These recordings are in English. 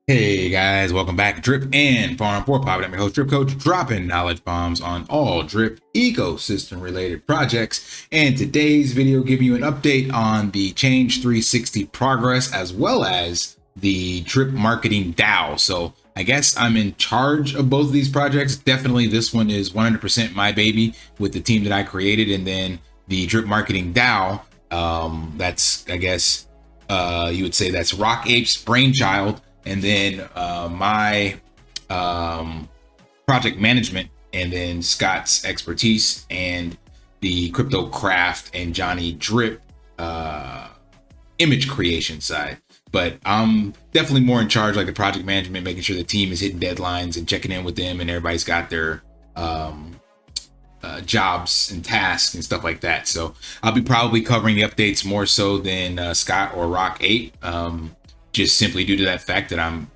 Hey guys, welcome back to Drip and Farm for Profit. I'm your host, Drip Coach, dropping knowledge bombs on all drip ecosystem related projects. And today's video giving you an update on the Change 360 progress as well as the Drip Marketing DAO. So I guess I'm in charge of both of these projects. Definitely this one is 100% my baby with the team that I created. And then the Drip Marketing DAO, that's, I guess, you would say that's Rock Ape's brainchild. And then my project management, and then Scott's expertise, and the crypto craft and Johnny Drip image creation side. But I'm definitely more in charge, like the project management, making sure the team is hitting deadlines and checking in with them, and everybody's got their jobs and tasks and stuff like that. So I'll be probably covering the updates more so than Scott or Rock 8. Just simply due to that fact that I'm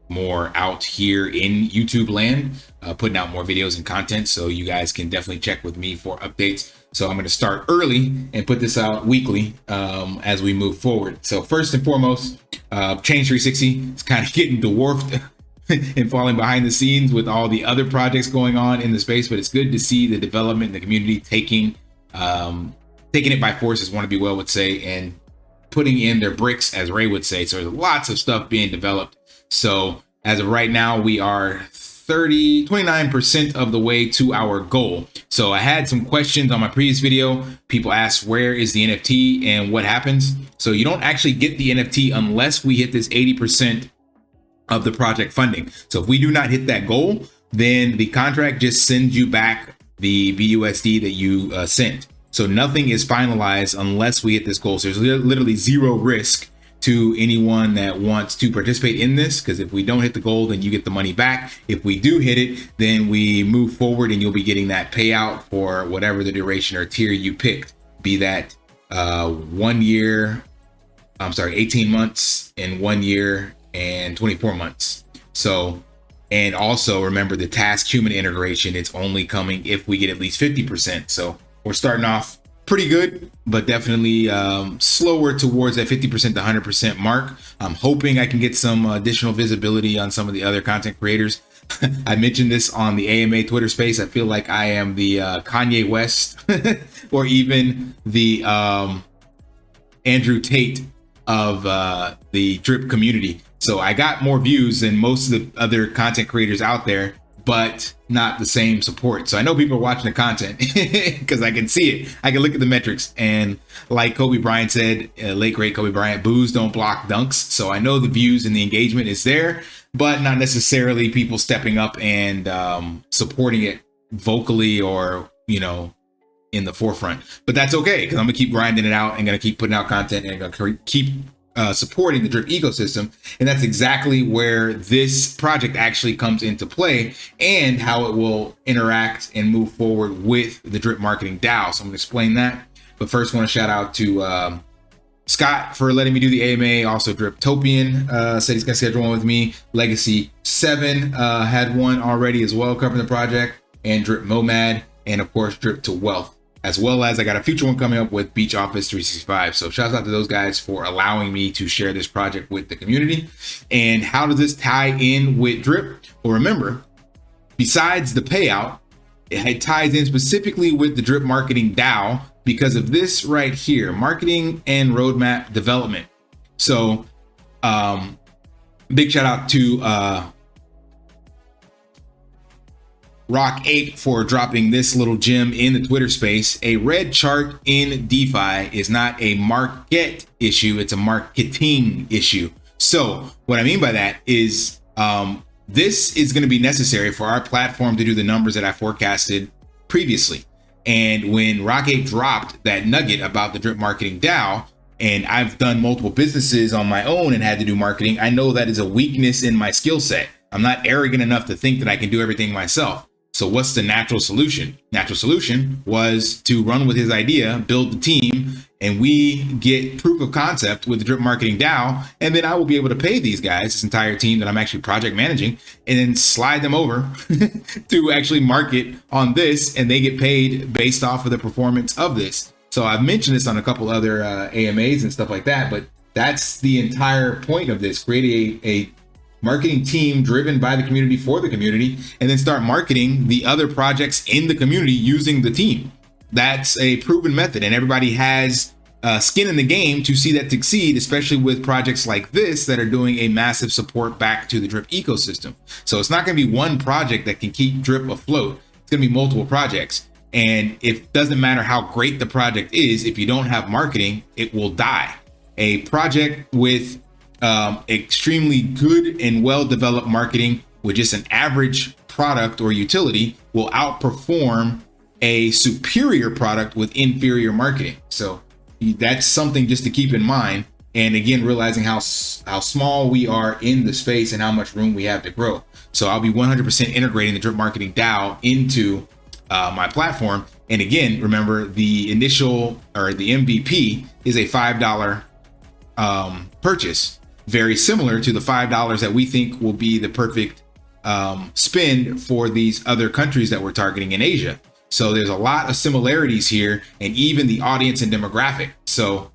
more out here in YouTube land, putting out more videos and content. So you guys can definitely check with me for updates. So I'm going to start early and put this out weekly as we move forward. So first and foremost, Change 360 is kind of getting dwarfed and falling behind the scenes with all the other projects going on in the space. But it's good to see the development in the community taking it by force, as Wanna Be Well would say, and putting in their bricks, as Ray would say. So there's lots of stuff being developed. So as of right now, we are 29% of the way to our goal. So I had some questions on my previous video. People asked, where is the NFT and what happens? So you don't actually get the NFT unless we hit this 80% of the project funding. So if we do not hit that goal, then the contract just sends you back the BUSD that you sent. So nothing is finalized unless we hit this goal. So there's literally zero risk to anyone that wants to participate in this, because if we don't hit the goal, then you get the money back. If we do hit it, then we move forward and you'll be getting that payout for whatever the duration or tier you picked, be that 1 year, 18 months and 1 year and 24 months. So, and also remember the task human integration, it's only coming if we get at least 50%. So we're starting off pretty good, but definitely slower towards that 50% to 100% mark. I'm hoping I can get some additional visibility on some of the other content creators. I mentioned this on the AMA Twitter space. I feel like I am the Kanye West or even the Andrew Tate of the Drip community. So I got more views than most of the other content creators out there, but not the same support. So I know people are watching the content because I can see it. I can look at the metrics, and like Kobe Bryant said, late great Kobe Bryant, boos don't block dunks. So I know the views and the engagement is there, but not necessarily people stepping up and supporting it vocally or, you know, in the forefront. But that's okay, because I'm gonna keep grinding it out and gonna keep putting out content and gonna keep supporting the drip ecosystem. And that's exactly where this project actually comes into play and how it will interact and move forward with the Drip Marketing DAO. So I'm gonna explain that. But first, I want to shout out to Scott for letting me do the AMA. Also, Driptopian said he's gonna schedule one with me. Legacy 7 had one already as well covering the project, and Drip Momad, and of course Drip to Wealth, as well as I got a future one coming up with Beach Office 365. So shouts out to those guys for allowing me to share this project with the community. And how does this tie in with Drip? Well, remember, besides the payout, it ties in specifically with the Drip Marketing DAO because of this right here, marketing and roadmap development. So big shout out to Rock 8 for dropping this little gem in the Twitter space. A red chart in DeFi is not a market issue, it's a marketing issue. So what I mean by that is this is going to be necessary for our platform to do the numbers that I forecasted previously. And when Rock 8 dropped that nugget about the Drip Marketing DAO, and I've done multiple businesses on my own and had to do marketing, I know that is a weakness in my skill set. I'm not arrogant enough to think that I can do everything myself. So what's the natural solution? Natural solution was to run with his idea, build the team, and we get proof of concept with the Drip Marketing DAO. And then I will be able to pay these guys, this entire team that I'm actually project managing, and then slide them over to actually market on this. And they get paid based off of the performance of this. So I've mentioned this on a couple other AMAs and stuff like that, but that's the entire point of this, creating a marketing team driven by the community for the community, and then start marketing the other projects in the community using the team. That's a proven method, and everybody has skin in the game to see that succeed, especially with projects like this that are doing a massive support back to the Drip ecosystem. So it's not going to be one project that can keep Drip afloat. It's going to be multiple projects. And it doesn't matter how great the project is, if you don't have marketing, it will die. A project with extremely good and well-developed marketing with just an average product or utility will outperform a superior product with inferior marketing. So that's something just to keep in mind. And again, realizing how small we are in the space and how much room we have to grow. So I'll be 100% integrating the Drip Marketing DAO into my platform. And again, remember the initial or the MVP is a $5 purchase, very similar to the $5 that we think will be the perfect spend for these other countries that we're targeting in Asia. So there's a lot of similarities here, and even the audience and demographic. So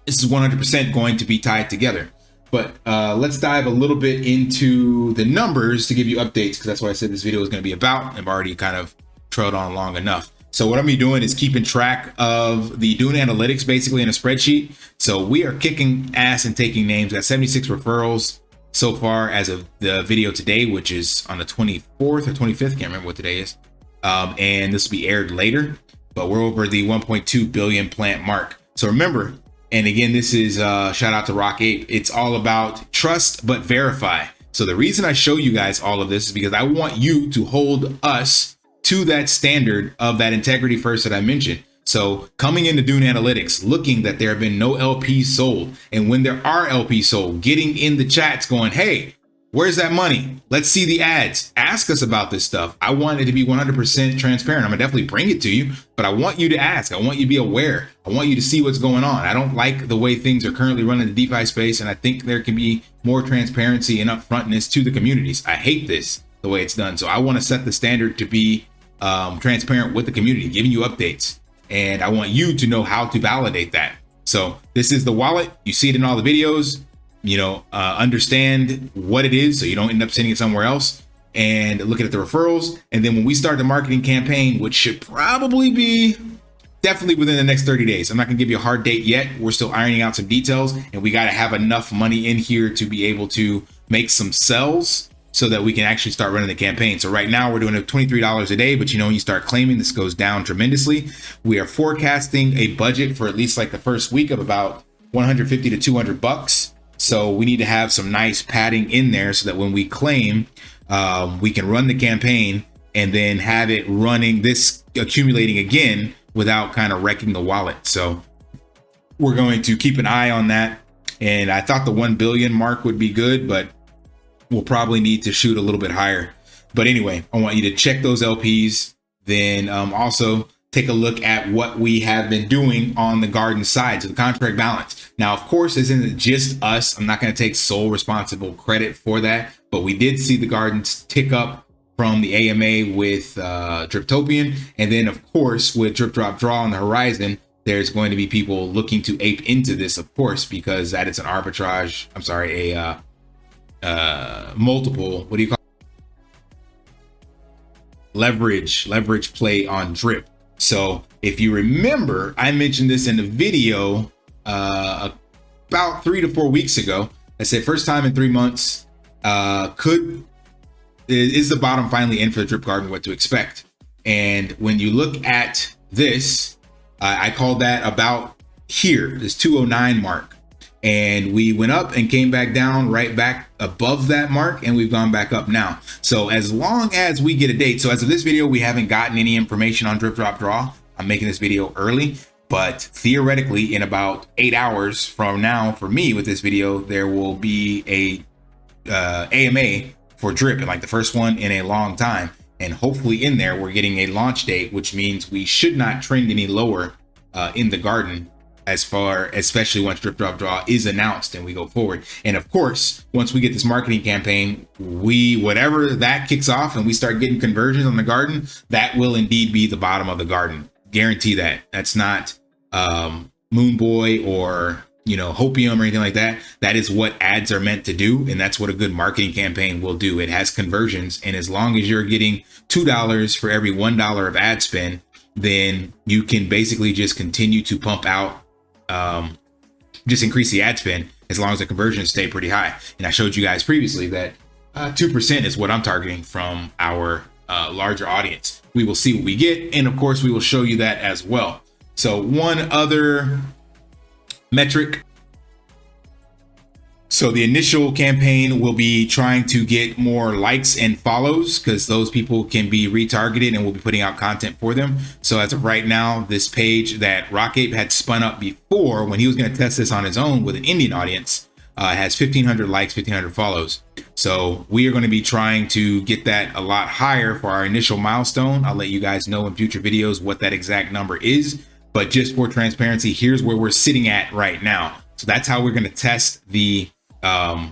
this is 100% going to be tied together. But let's dive a little bit into the numbers to give you updates, because that's what I said this video is going to be about. I've already kind of trailed on long enough. So what I'm gonna be doing is keeping track of doing analytics basically in a spreadsheet. So we are kicking ass and taking names. Got 76 referrals so far as of the video today, which is on the 24th or 25th. Can't remember what today is. And this will be aired later, but we're over the 1.2 billion plant mark. So remember, and again, this is shout out to Rock Ape. It's all about trust, but verify. So the reason I show you guys all of this is because I want you to hold us to that standard of that integrity first that I mentioned. So coming into Dune Analytics, looking that there have been no LPs sold. And when there are LPs sold, getting in the chats going, hey, where's that money? Let's see the ads. Ask us about this stuff. I want it to be 100% transparent. I'm gonna definitely bring it to you, but I want you to ask. I want you to be aware. I want you to see what's going on. I don't like the way things are currently running in the DeFi space. And I think there can be more transparency and upfrontness to the communities. I hate this, the way it's done. So I want to set the standard to be transparent with the community, giving you updates. And I want you to know how to validate that. So this is the wallet. You see it in all the videos, understand what it is so you don't end up sending it somewhere else, and looking at the referrals. And then when we start the marketing campaign, which should probably be definitely within the next 30 days. I'm not gonna give you a hard date yet. We're still ironing out some details, and we got to have enough money in here to be able to make some sells so that we can actually start running the campaign. So right now we're doing it $23 a day, but when you start claiming, this goes down tremendously. We are forecasting a budget for at least like the first week of about 150 to 200 bucks. So we need to have some nice padding in there so that when we claim, we can run the campaign and then have it running, this accumulating again without kind of wrecking the wallet. So we're going to keep an eye on that. And I thought the 1 billion mark would be good, but we'll probably need to shoot a little bit higher. But anyway, I want you to check those LPs. Then also take a look at what we have been doing on the garden side, so the contract balance. Now, of course, this isn't just us. I'm not going to take sole responsible credit for that, but we did see the gardens tick up from the AMA with Driptopian. And then, of course, with Drip Drop Draw on the horizon, there's going to be people looking to ape into this, of course, because that is an arbitrage. I'm sorry, multiple, what do you call it? Leverage play on Drip. So if you remember, I mentioned this in the video about 3 to 4 weeks ago. I said first time in 3 months, is the bottom finally in for the Drip Garden, what to expect. And when you look at this, I called that about here, this 209 mark. And we went up and came back down right back above that mark, and we've gone back up now. So as long as we get a date, so as of this video, we haven't gotten any information on Drip Drop Draw. I'm making this video early, but theoretically in about 8 hours from now, for me with this video, there will be a AMA for Drip, and like the first one in a long time. And hopefully in there, we're getting a launch date, which means we should not trend any lower in the garden, especially once Drip Drop Draw is announced and we go forward. And of course, once we get this marketing campaign, whatever that kicks off and we start getting conversions on the garden, that will indeed be the bottom of the garden. Guarantee that. That's not Moon Boy or hopium or anything like that. That is what ads are meant to do. And that's what a good marketing campaign will do. It has conversions. And as long as you're getting $2 for every $1 of ad spend, then you can basically just continue to pump out, just increase the ad spend as long as the conversions stay pretty high. And I showed you guys previously that 2% is what I'm targeting from our larger audience. We will see what we get. And of course, we will show you that as well. So one other metric. So the initial campaign will be trying to get more likes and follows because those people can be retargeted and we'll be putting out content for them. So as of right now, this page that Rockape had spun up before when he was going to test this on his own with an Indian audience has 1,500 likes, 1,500 follows. So we are going to be trying to get that a lot higher for our initial milestone. I'll let you guys know in future videos what that exact number is. But just for transparency, here's where we're sitting at right now. So that's how we're going to test the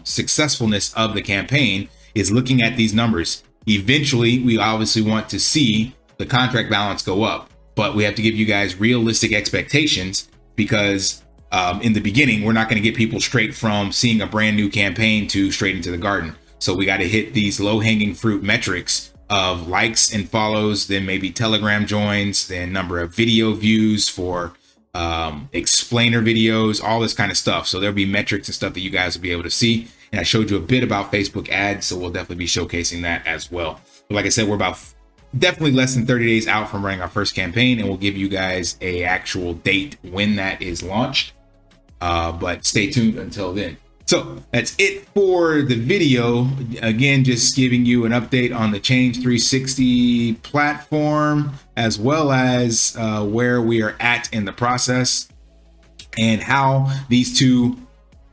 successfulness of the campaign, is looking at these numbers. Eventually, we obviously want to see the contract balance go up, but we have to give you guys realistic expectations because in the beginning, we're not going to get people straight from seeing a brand new campaign to straight into the garden. So we got to hit these low hanging fruit metrics of likes and follows, then maybe Telegram joins, then number of video views for explainer videos, all this kind of stuff. So there'll be metrics and stuff that you guys will be able to see. And I showed you a bit about Facebook ads, so we'll definitely be showcasing that as well. But like I said, we're about definitely less than 30 days out from running our first campaign, and we'll give you guys a actual date when that is launched. But stay tuned until then. So that's it for the video. Again, just giving you an update on the Change 360 platform, as well as where we are at in the process and how these two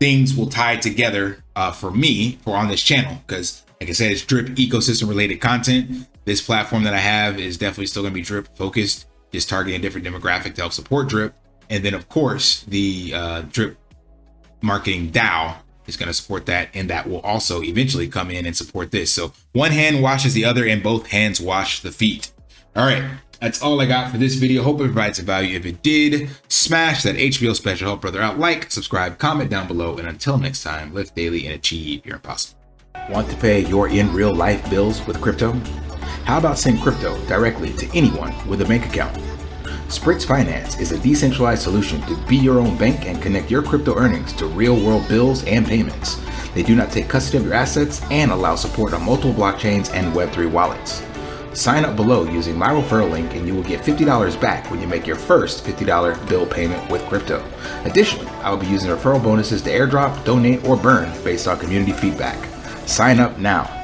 things will tie together for me on this channel. Because like I said, it's Drip ecosystem related content. This platform that I have is definitely still going to be Drip focused, just targeting a different demographic to help support Drip. And then of course, the Drip Marketing DAO is going to support that, and that will also eventually come in and support this. So one hand washes the other and both hands wash the feet. All right, that's all I got for this video. Hope it provides some value. If it did, smash that HBO special help brother out, like, subscribe, comment down below, and until next time, live daily and achieve your impossible. Want to pay your in real life bills with crypto? How about send crypto directly to anyone with a bank account? Spritz Finance is a decentralized solution to be your own bank and connect your crypto earnings to real-world bills and payments. They do not take custody of your assets and allow support on multiple blockchains and Web3 wallets. Sign up below using my referral link and you will get $50 back when you make your first $50 bill payment with crypto. Additionally, I will be using referral bonuses to airdrop, donate, or burn based on community feedback. Sign up now.